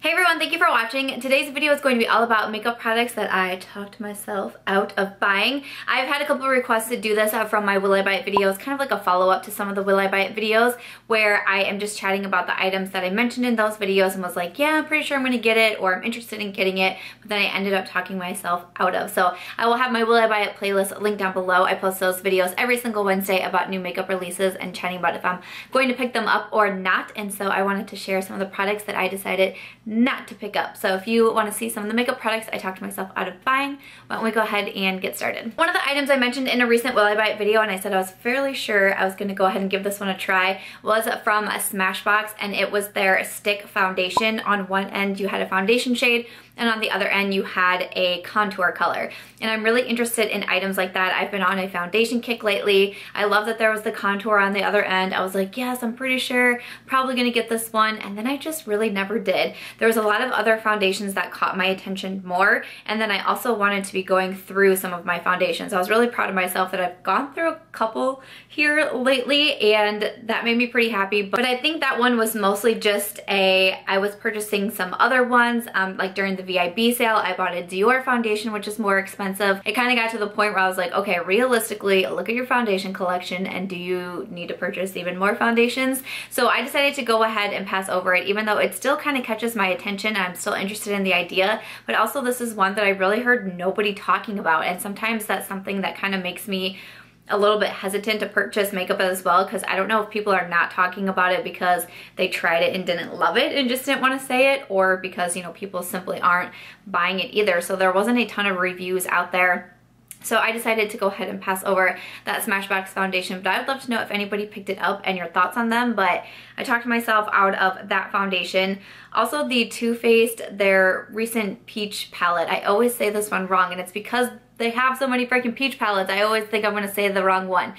Hey everyone, thank you for watching. Today's video is going to be all about makeup products that I talked myself out of buying. I've had a couple of requests to do this from my Will I Buy It videos, kind of like a follow-up to some of the Will I Buy It videos where I am just chatting about the items that I mentioned in those videos and was like, yeah, I'm pretty sure I'm gonna get it or I'm interested in getting it, but then I ended up talking myself out of. So I will have my Will I Buy It playlist linked down below. I post those videos every single Wednesday about new makeup releases and chatting about if I'm going to pick them up or not, and so I wanted to share some of the products that I decided not to pick up. So if you want to see some of the makeup products I talked myself out of buying, why don't we go ahead and get started. One of the items I mentioned in a recent Will I Buy It video, and I said I was fairly sure I was going to go ahead and give this one a try, was from Smashbox, and it was their stick foundation. On one end you had a foundation shade, and on the other end you had a contour color. And I'm really interested in items like that. I've been on a foundation kick lately. I love that there was the contour on the other end. I was like, yes, I'm pretty sure, probably gonna get this one, and then I just really never did. There was a lot of other foundations that caught my attention more, and then I also wanted to be going through some of my foundations. I was really proud of myself that I've gone through a couple here lately, and that made me pretty happy. But I think that one was mostly just I was purchasing some other ones, like during the VIB sale, I bought a Dior foundation, which is more expensive. It kind of got to the point where I was like, okay, realistically, look at your foundation collection, and do you need to purchase even more foundations? So I decided to go ahead and pass over it, even though it still kind of catches my attention. I'm still interested in the idea, but also this is one that I really heard nobody talking about, and sometimes that's something that kind of makes me a little bit hesitant to purchase makeup as well, because I don't know if people are not talking about it because they tried it and didn't love it and just didn't want to say it, or because, you know, people simply aren't buying it either. So there wasn't a ton of reviews out there. So I decided to go ahead and pass over that Smashbox foundation, but I would love to know if anybody picked it up and your thoughts on them. But I talked myself out of that foundation. Also the Too Faced, their recent peach palette. I always say this one wrong, and it's because they have so many freaking peach palettes. I always think I'm gonna say the wrong one.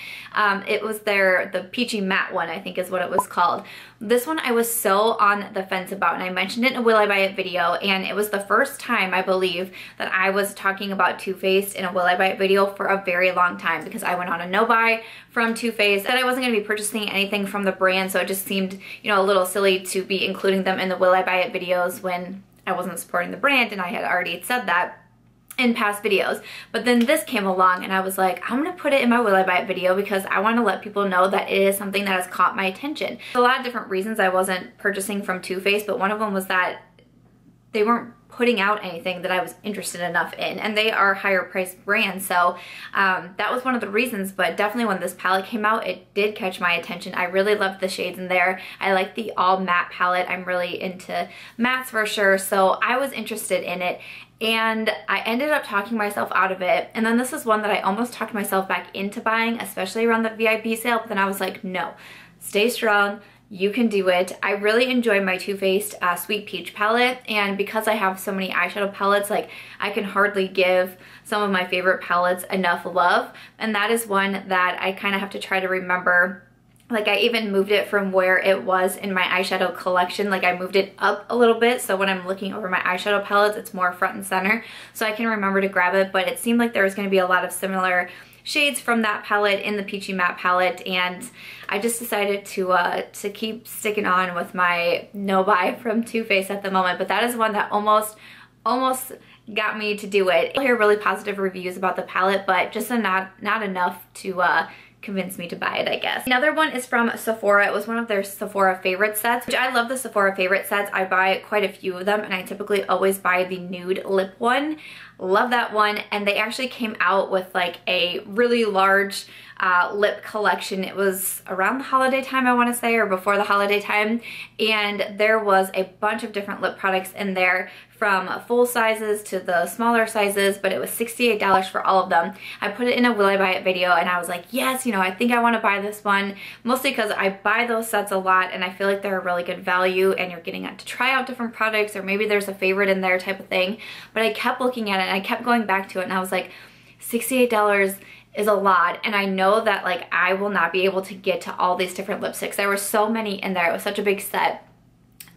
It was the Peachy matte one, I think is what it was called. This one I was so on the fence about, and I mentioned it in a Will I Buy It video, and it was the first time, I believe, that I was talking about Too Faced in a Will I Buy It video for a very long time, because I went on a no-buy from Too Faced, that I wasn't gonna be purchasing anything from the brand, so it just seemed, you know, a little silly to be including them in the Will I Buy It videos when I wasn't supporting the brand, and I had already said that in past videos. But then this came along and I was like, I'm gonna put it in my Will I Buy It video because I want to let people know that it is something that has caught my attention. A lot of different reasons I wasn't purchasing from Too Faced, but one of them was that they weren't putting out anything that I was interested enough in, and they are higher priced brands, so that was one of the reasons. But definitely when this palette came out, it did catch my attention. I really loved the shades in there. I like the all matte palette. I'm really into mattes for sure, so I was interested in it, and I ended up talking myself out of it. And then this is one that I almost talked myself back into buying, especially around the VIP sale, but then I was like, no, stay strong. You can do it. I really enjoy my Too Faced Sweet Peach palette, and because I have so many eyeshadow palettes, like I can hardly give some of my favorite palettes enough love, and that is one that I kind of have to try to remember. Like I even moved it from where it was in my eyeshadow collection, like I moved it up a little bit, so when I'm looking over my eyeshadow palettes, it's more front and center, so I can remember to grab it. But it seemed like there was going to be a lot of similar shades from that palette in the Peachy matte palette, and I just decided to keep sticking on with my no buy from Too Faced at the moment. But that is one that almost got me to do it. I hear really positive reviews about the palette, but just not enough to convinced me to buy it, I guess. Another one is from Sephora. It was one of their Sephora favorite sets, which I love the Sephora favorite sets. I buy quite a few of them, and I typically always buy the nude lip one. Love that one. And they actually came out with like a really large lip collection. It was around the holiday time, I want to say, or before the holiday time, and there was a bunch of different lip products in there, from full sizes to the smaller sizes, but it was $68 for all of them. I put it in a Will I Buy It video, and I was like, yes, you know, I think I want to buy this one, mostly because I buy those sets a lot and I feel like they're a really good value, and you're getting to try out different products, or maybe there's a favorite in there type of thing. But I kept looking at it and I kept going back to it, and I was like, $68 is a lot, and I know that like I will not be able to get to all these different lipsticks. There were so many in there. It was such a big set.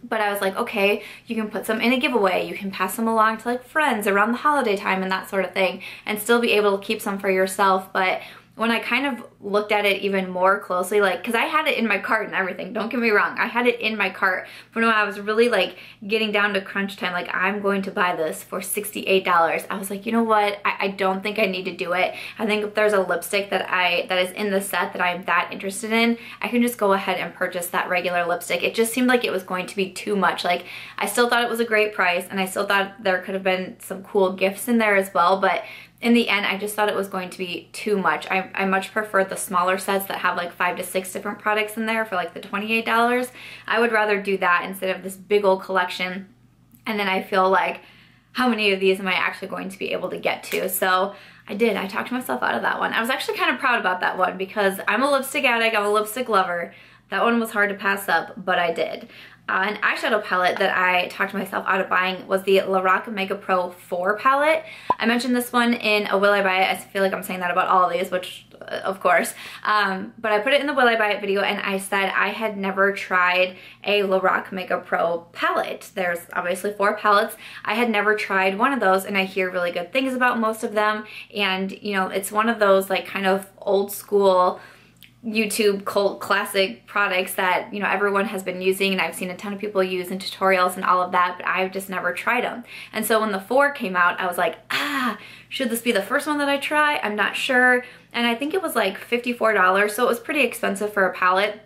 But I was like, okay, you can put some in a giveaway, you can pass them along to like friends around the holiday time and that sort of thing, and still be able to keep some for yourself. But when I kind of looked at it even more closely, like, because I had it in my cart and everything, don't get me wrong, I had it in my cart, but when I was really like getting down to crunch time, like I'm going to buy this for $68, I was like, you know what, I don't think I need to do it. I think if there's a lipstick that is in the set that I'm that interested in, I can just go ahead and purchase that regular lipstick. It just seemed like it was going to be too much. Like, I still thought it was a great price, and I still thought there could have been some cool gifts in there as well, but in the end, I just thought it was going to be too much. I much prefer the smaller sets that have like 5 to 6 different products in there for like the $28. I would rather do that instead of this big old collection. And then I feel like, how many of these am I actually going to be able to get to? So I did. I talked myself out of that one. I was actually kind of proud about that one because I'm a lipstick addict. I'm a lipstick lover. That one was hard to pass up, but I did. An eyeshadow palette that I talked myself out of buying was the Lorac Mega Pro 4 palette. I mentioned this one in a Will I Buy It. I feel like I'm saying that about all of these, which of course. But I put it in the Will I Buy It video, and I said I had never tried a Lorac Mega Pro palette. There's obviously 4 palettes. I had never tried one of those, and I hear really good things about most of them. And you know, it's one of those like kind of old school YouTube cult classic products that, you know, everyone has been using, and I've seen a ton of people use in tutorials and all of that, but I've just never tried them. And so when the 4 came out, I was like, should this be the first one that I try? I'm not sure. And I think it was like $54, so it was pretty expensive for a palette.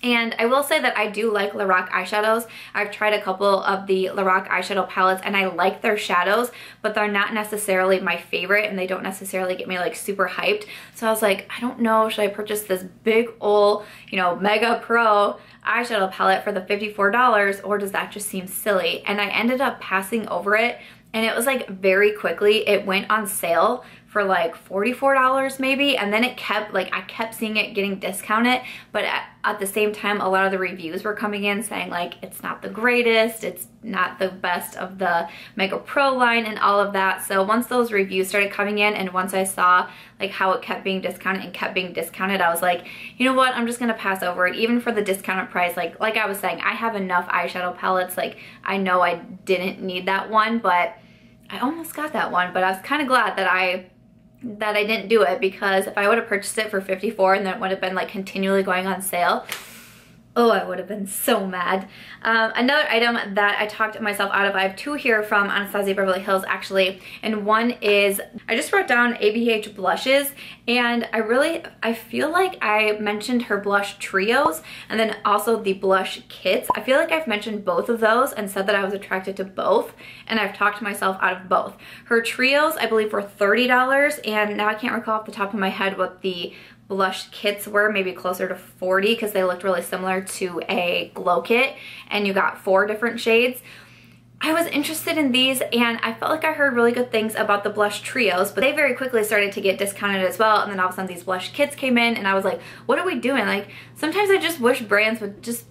And I will say that I do like Lorac eyeshadows. I've tried a couple of the Lorac eyeshadow palettes and I like their shadows, but they're not necessarily my favorite, and they don't necessarily get me like super hyped. So I was like, I don't know, should I purchase this big old, you know, Mega Pro eyeshadow palette for the $54, or does that just seem silly? And I ended up passing over it, and it was like very quickly, it went on sale for like $44 maybe, and then it kept, like, I kept seeing it getting discounted, but at the same time, a lot of the reviews were coming in saying like it's not the greatest, it's not the best of the Mega Pro line and all of that. So once those reviews started coming in, and once I saw like how it kept being discounted and kept being discounted, I was like, you know what, I'm just gonna pass over it, even for the discounted price. Like I was saying, I have enough eyeshadow palettes. Like, I know I didn't need that one, but I almost got that one. But I was kind of glad that I didn't do it, because if I would have purchased it for $54 and then it would have been like continually going on sale, oh, I would have been so mad. Another item that I talked myself out of, I have 2 here from Anastasia Beverly Hills actually, and one is, I just wrote down ABH blushes, and I feel like I mentioned her blush trios and then also the blush kits. I feel like I've mentioned both of those and said that I was attracted to both, and I've talked myself out of both. Her trios, I believe, were $30, and now I can't recall off the top of my head what the blush kits were, maybe closer to $40, because they looked really similar to a glow kit, and you got 4 different shades. I was interested in these, and I felt like I heard really good things about the blush trios, but they very quickly started to get discounted as well. And then all of a sudden these blush kits came in, and I was like, what are we doing? Like, sometimes I just wish brands would just,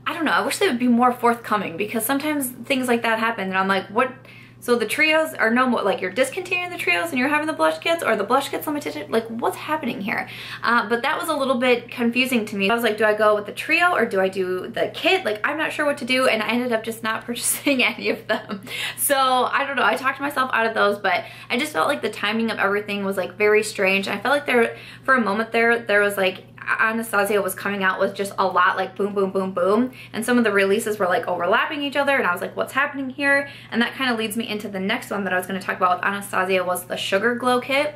I don't know, I wish they would be more forthcoming, because sometimes things like that happen and I'm like, what? So the trios are no more, like, you're discontinuing the trios and you're having the blush kits, or the blush kits limited, like, what's happening here? But that was a little bit confusing to me. I was like, do I go with the trio or do I do the kit? Like, I'm not sure what to do, and I ended up just not purchasing any of them. So I don't know, I talked myself out of those, but I just felt like the timing of everything was like very strange. I felt like there, for a moment there was like, Anastasia was coming out with just a lot, like boom, boom, boom, boom. And some of the releases were like overlapping each other, and I was like, what's happening here? And that kind of leads me into the next one that I was going to talk about with Anastasia, was the Sugar Glow Kit.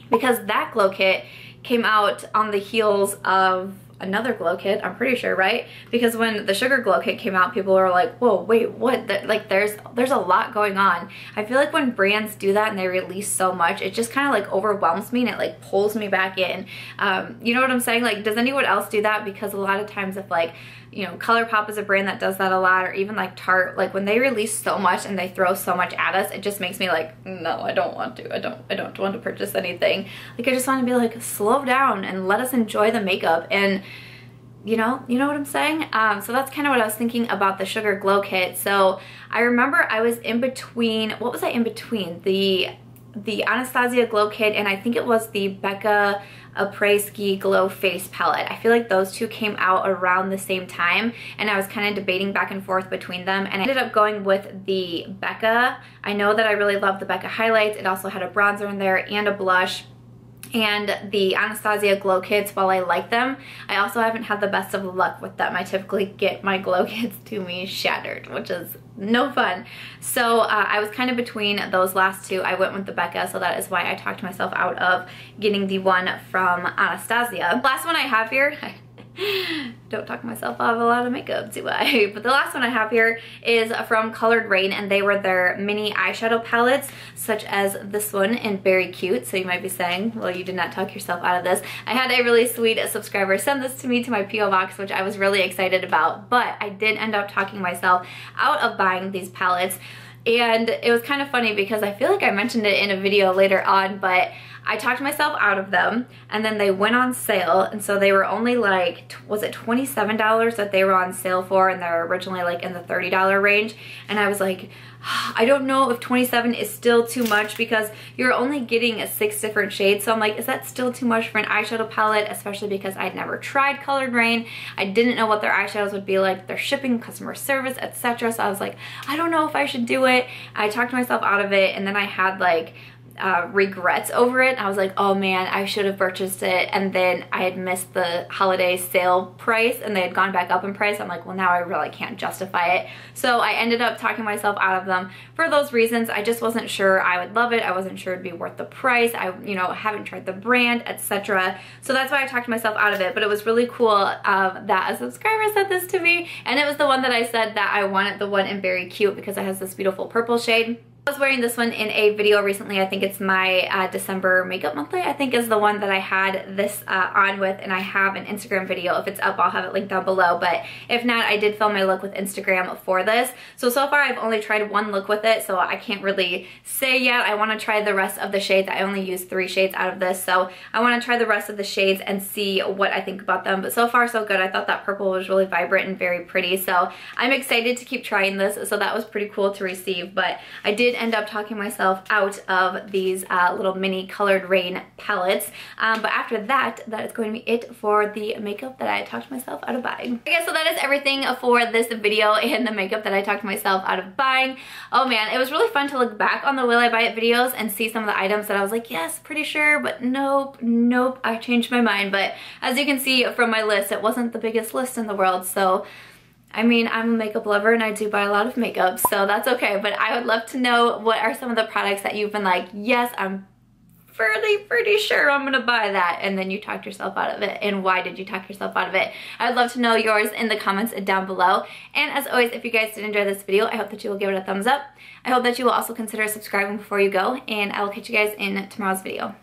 Because that glow kit came out on the heels of another glow kit, I'm pretty sure, right? Because when the Sugar Glow Kit came out, people were like, whoa, wait, what? Like, there's a lot going on. I feel like when brands do that and they release so much, it just kind of like overwhelms me, and it like pulls me back in. You know what I'm saying? Like, does anyone else do that? Because a lot of times, if like, you know, Colourpop is a brand that does that a lot, or even like Tarte, like when they release so much and they throw so much at us, it just makes me like, no, I don't want to. I don't want to purchase anything. Like, I just want to be like, slow down and let us enjoy the makeup. And you know what I'm saying? So that's kind of what I was thinking about the Sugar Glow Kit. So I remember I was in between, what was I in between? The Anastasia Glow Kit, and I think it was the Becca Après-Ski Glow Face Palette. I feel like those two came out around the same time, and I was kind of debating back and forth between them, and I ended up going with the Becca. I know that I really love the Becca highlights. It also had a bronzer in there and a blush. and the Anastasia Glow Kits, while I like them, I also haven't had the best of luck with them. I typically get my Glow Kits to me shattered, which is no fun. So I was kind of between those last two. I went with the Becca, so that is why I talked myself out of getting the one from Anastasia. The last one I have here, don't talk myself out of a lot of makeup, do I? But the last one I have here is from Colored Raine, and they were their mini eyeshadow palettes, such as this one in Very Cute. So you might be saying, well, you did not talk yourself out of this. I had a really sweet subscriber send this to me to my P.O. box, which I was really excited about, but I did end up talking myself out of buying these palettes. And it was kind of funny because I feel like I mentioned it in a video later on, but I talked myself out of them, and then they went on sale, and so they were only like, was it $27 that they were on sale for, and they're originally like in the $30 range, and I was like, I don't know if 27 is still too much because you're only getting 6 different shades. So I'm like, is that still too much for an eyeshadow palette? Especially because I'd never tried Colored Raine. I didn't know what their eyeshadows would be like, their shipping, customer service, etc. So I was like, I don't know if I should do it. I talked myself out of it, and then I had like regrets over it. I was like, oh man, I should have purchased it, and then I had missed the holiday sale price and they had gone back up in price. I'm like, well, now I really can't justify it. So I ended up talking myself out of them for those reasons. I just wasn't sure I would love it. I wasn't sure it'd be worth the price. I, you know, haven't tried the brand, etc. So that's why I talked myself out of it. But it was really cool that a subscriber sent this to me, and it was the one that I said that I wanted, the one in Very Cute, because it has this beautiful purple shade. I was wearing this one in a video recently. I think it's my December makeup monthly, I think is the one that I had this on with, and I have an Instagram video. If it's up, I'll have it linked down below, but if not, I did film my look with Instagram for this. So far I've only tried one look with it, so I can't really say yet. I want to try the rest of the shades. I only used 3 shades out of this, so I want to try the rest of the shades and see what I think about them. But so far so good. I thought that purple was really vibrant and very pretty, so I'm excited to keep trying this. So that was pretty cool to receive, but I did end up talking myself out of these little mini Colored Raine palettes. But after that, that is going to be it for the makeup that I talked myself out of buying. Okay, so that is everything for this video and the makeup that I talked myself out of buying. Oh man, it was really fun to look back on the Will I Buy It videos and see some of the items that I was like, yes, pretty sure, but nope, I changed my mind. But as you can see from my list, it wasn't the biggest list in the world, so I mean, I'm a makeup lover and I do buy a lot of makeup, so that's okay. But I would love to know what are some of the products that you've been like, yes, I'm pretty sure I'm gonna buy that, and then you talked yourself out of it, and why did you talk yourself out of it? I'd love to know yours in the comments down below. And as always, if you guys did enjoy this video, I hope that you will give it a thumbs up. I hope that you will also consider subscribing before you go, and I will catch you guys in tomorrow's video.